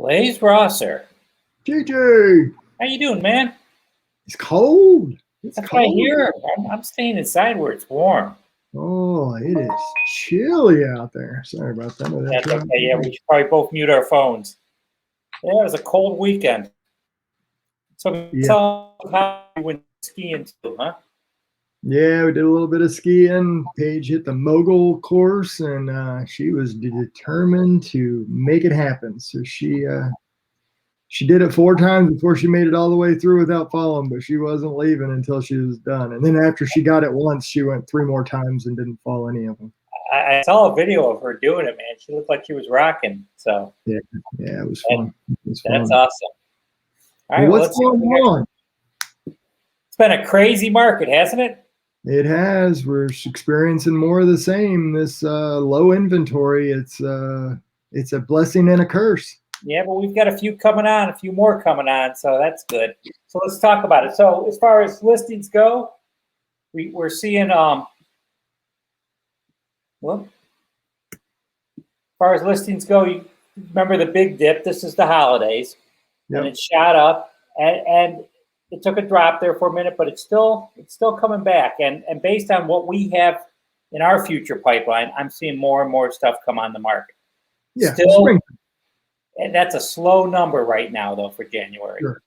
Blaise Rosser. JJ, How you doing, man? it's cold. It's That's what I cold. hear. I'm staying inside where it's warm. Oh, it is chilly out there. Sorry about that. That's okay. Yeah, we should probably both mute our phones. Yeah, it was a cold weekend. So tell how you went skiing too, huh? Yeah, we did a little bit of skiing. Paige hit the mogul course, and she was determined to make it happen. So she did it 4 times before she made it all the way through without falling, but she wasn't leaving until she was done. And then after she got it once, she went 3 more times and didn't fall any of them. I saw a video of her doing it, man. She looked like she was rocking. So yeah, it was fun. That's awesome. All right, what's going on? It's been a crazy market, hasn't it? It has. We're experiencing more of the same. This low inventory. It's a blessing and a curse. Yeah, but we've got a few coming on, a few more coming on, so that's good. So let's talk about it. So as far as listings go, we're seeing well, as far as listings go, you remember the big dip. This is the holidays, and it shot up, and it took a drop there for a minute, but it's still coming back. And based on what we have in our future pipeline, I'm seeing more and more stuff come on the market. Yeah, still. And that's a slow number right now, though, for January. Sure.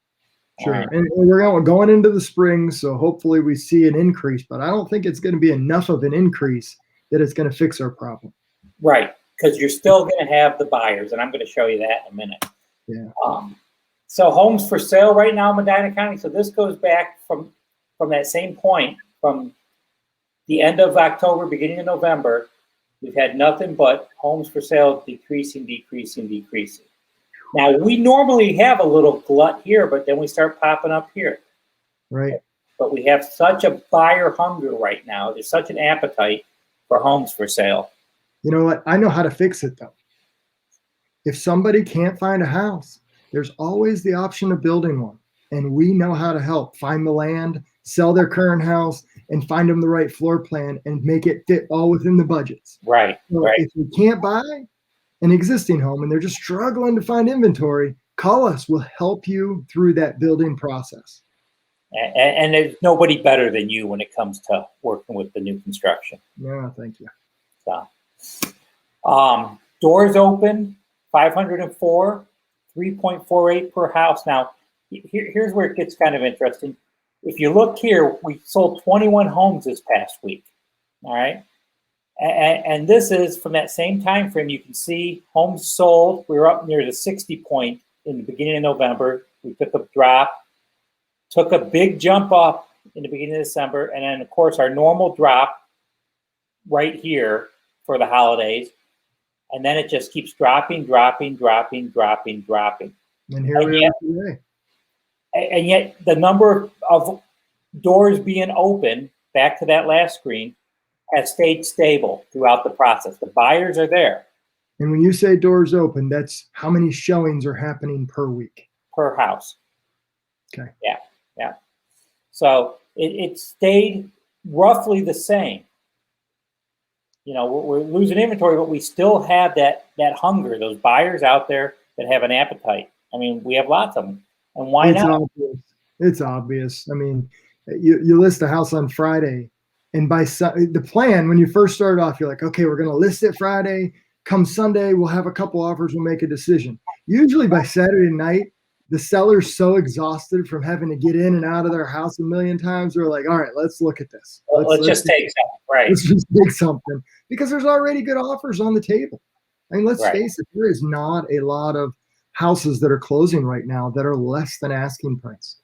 And we're going into the spring, so hopefully we see an increase. But I don't think it's going to be enough of an increase that it's going to fix our problem. Right, because you're still going to have the buyers, and I'm going to show you that in a minute. Yeah. So homes for sale right now in Medina County. So this goes back from that same point, from the end of October, beginning of November. We've had nothing but homes for sale decreasing. Now, we normally have a little glut here, but then we start popping up here. Right. But we have such a buyer hunger right now. There's such an appetite for homes for sale. You know what? I know how to fix it, though. If somebody can't find a house, there's always the option of building one. And we know how to help find the land, sell their current house, and find them the right floor plan and make it fit all within the budgets. Right. So if you can't buy an existing home and they're just struggling to find inventory, call us. We'll help you through that building process. And there's nobody better than you when it comes to working with the new construction. No, thank you. So, doors open, 504, 3.48 per house. Now, here's where it gets kind of interesting. If you look here, we sold 21 homes this past week. All right. And this is from that same time frame. You can see homes sold. We were up near the 60 point in the beginning of November. We took a drop, took a big jump up in the beginning of December, and then of course our normal drop right here for the holidays, and then it just keeps dropping. And here we are today. And yet the number of doors being open, back to that last screen, has stayed stable throughout the process. The buyers are there. And when you say doors open, that's how many showings are happening per week? Per house. Okay. Yeah. So it stayed roughly the same. You know, we're losing inventory, but we still have that hunger, those buyers out there that have an appetite. I mean, we have lots of them. And why not? It's obvious. I mean, you list a house on Friday, and by the plan, when you first start off, you're like, okay, we're going to list it Friday. Come Sunday, we'll have a couple offers. We'll make a decision. Usually by Saturday night, the seller's so exhausted from having to get in and out of their house a million times. They're like, all right, let's look at this. Let's just take something. Right. Let's just take something, because there's already good offers on the table. I mean, let's face it, there is not a lot of houses that are closing right now that are less than asking price.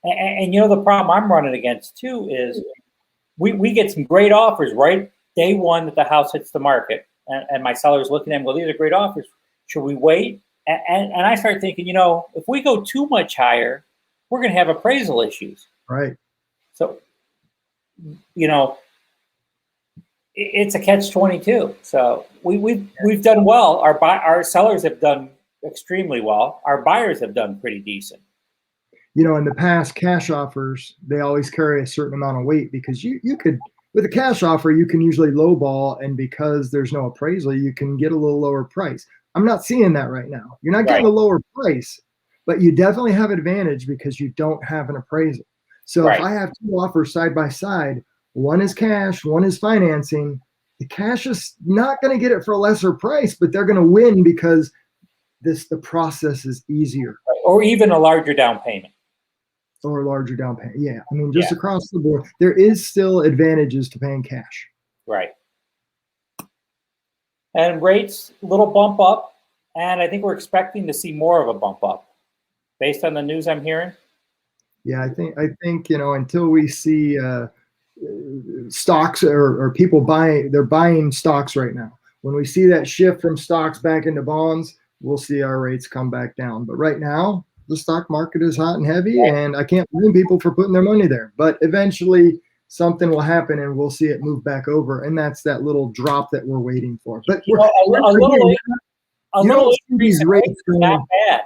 And you know, the problem I'm running against too is we get some great offers right day one that the house hits the market, and my seller's looking at them, well, these are great offers. Should we wait? And I start thinking, you know, if we go too much higher, we're going to have appraisal issues. Right. So, you know, it's a catch-22. So we've done well. Our sellers have done extremely well. Our buyers have done pretty decent. You know, in the past, cash offers, they always carry a certain amount of weight, because you could, with a cash offer, you can usually lowball, and because there's no appraisal, you can get a little lower price. I'm not seeing that right now. You're not getting Right. a lower price, but you definitely have advantage because you don't have an appraisal. So if Right. I have two offers side by side, one is cash, one is financing, the cash is not going to get it for a lesser price, but they're going to win because the process is easier. Or even a larger down payment. Or a larger down payment. Yeah. I mean, just Yeah. across the board, there is still advantages to paying cash. Right. And rates, little bump up. And I think we're expecting to see more of a bump up based on the news I'm hearing. Yeah, I think until we see stocks or people they're buying stocks right now. When we see that shift from stocks back into bonds, we'll see our rates come back down. But right now, the stock market is hot and heavy, Right. and I can't blame people for putting their money there. But eventually, something will happen, and we'll see it move back over, and that's that little drop that we're waiting for. But You know, a little you don't see increase these in rates rates is not going. bad.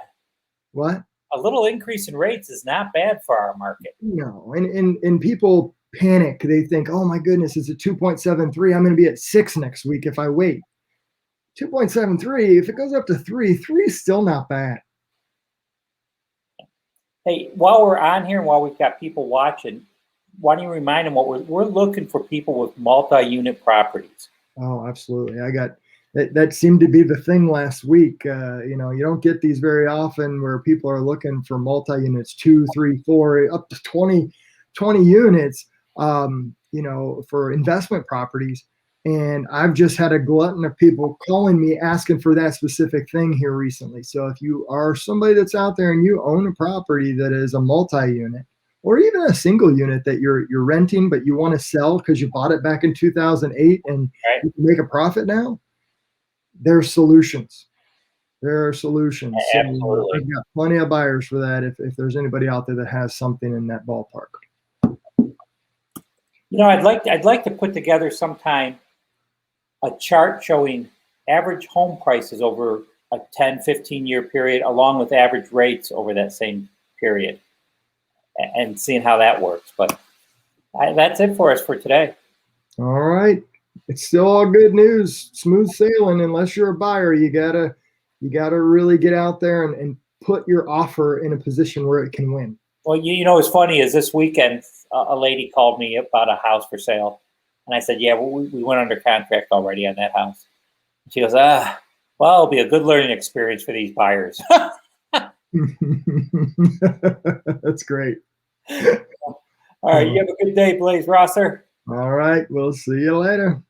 What? A little increase in rates is not bad for our market. No, and people panic. They think, oh my goodness, it's a 2.73. I'm going to be at 6 next week if I wait. 2.73. If it goes up to 3 is still not bad. Hey, while we're on here and while we've got people watching, why don't you remind them what we're looking for people with multi-unit properties? Oh, absolutely. I got that seemed to be the thing last week. You don't get these very often where people are looking for multi-units, 2, 3, 4, up to 20 units, for investment properties. And I've just had a glutton of people calling me asking for that specific thing here recently. So if you are somebody that's out there and you own a property that is a multi-unit or even a single unit that you're renting, but you want to sell because you bought it back in 2008 and Right. you can make a profit now, there are solutions. There are solutions. Absolutely. I've got plenty of buyers for that if there's anybody out there that has something in that ballpark. I'd like to put together sometime a chart showing average home prices over a 10, 15-year period, along with average rates over that same period, and seeing how that works. But that's it for us for today. All right. It's still all good news, smooth sailing. Unless you're a buyer, you gotta really get out there and put your offer in a position where it can win. Well, what's funny is this weekend, a lady called me about a house for sale. And I said, yeah, we went under contract already on that house. She goes, well, it'll be a good learning experience for these buyers. That's great. All right. You have a good day, Blaise Rosser. All right. We'll see you later.